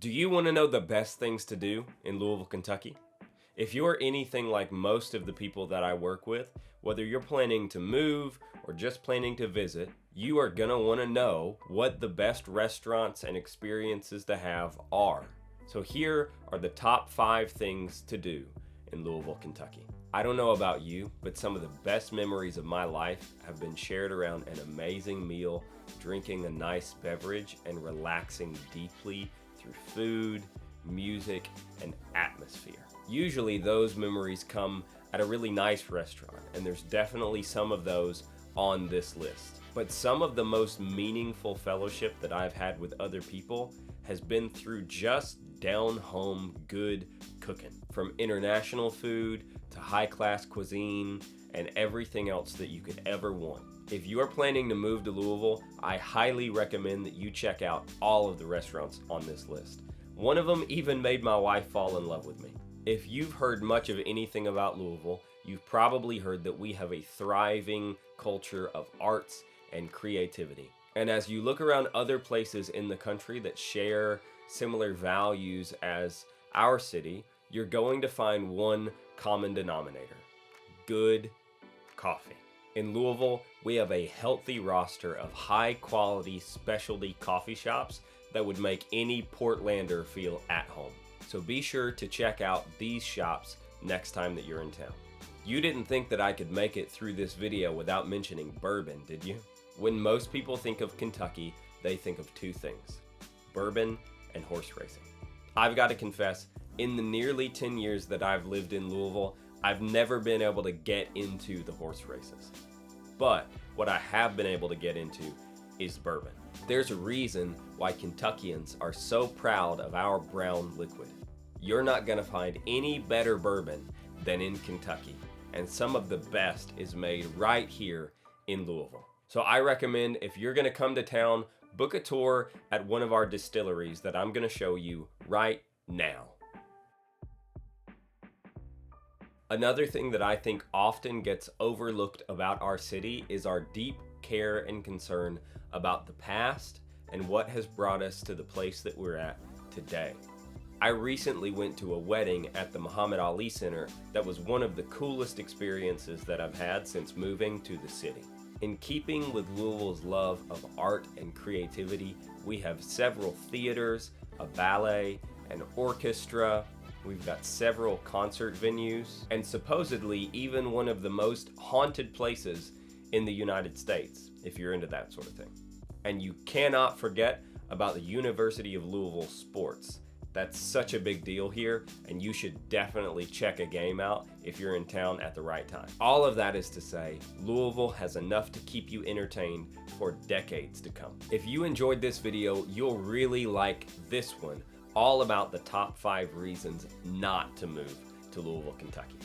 Do you want to know the best things to do in Louisville, Kentucky? If you're anything like most of the people that I work with, whether you're planning to move or just planning to visit, you are going to want to know what the best restaurants and experiences to have are. So here are the top 5 things to do in Louisville, Kentucky. I don't know about you, but some of the best memories of my life have been shared around an amazing meal, drinking a nice beverage, and relaxing deeply through food, music, and atmosphere. Usually those memories come at a really nice restaurant, and there's definitely some of those on this list. But some of the most meaningful fellowship that I've had with other people has been through just down-home good cooking. From international food to high-class cuisine and everything else that you could ever want. If you are planning to move to Louisville, I highly recommend that you check out all of the restaurants on this list. One of them even made my wife fall in love with me. If you've heard much of anything about Louisville, you've probably heard that we have a thriving culture of arts and creativity. And as you look around other places in the country that share similar values as our city, you're going to find one common denominator: good coffee. In Louisville, we have a healthy roster of high-quality specialty coffee shops that would make any Portlander feel at home. So be sure to check out these shops next time that you're in town. You didn't think that I could make it through this video without mentioning bourbon, did you? When most people think of Kentucky, they think of 2 things: bourbon and horse racing. I've got to confess, in the nearly 10 years that I've lived in Louisville, I've never been able to get into the horse races. But what I have been able to get into is bourbon. There's a reason why Kentuckians are so proud of our brown liquid. You're not gonna find any better bourbon than in Kentucky, and some of the best is made right here in Louisville. So I recommend, if you're gonna come to town, book a tour at one of our distilleries that I'm gonna show you right now. Another thing that I think often gets overlooked about our city is our deep care and concern about the past and what has brought us to the place that we're at today. I recently went to a wedding at the Muhammad Ali Center that was one of the coolest experiences that I've had since moving to the city. In keeping with Louisville's love of art and creativity, we have several theaters, a ballet, an orchestra. We've got several concert venues, and supposedly even one of the most haunted places in the United States, if you're into that sort of thing. And you cannot forget about the University of Louisville sports. That's such a big deal here, and you should definitely check a game out if you're in town at the right time. All of that is to say, Louisville has enough to keep you entertained for decades to come. If you enjoyed this video, you'll really like this one, all about the top 5 reasons not to move to Louisville, Kentucky.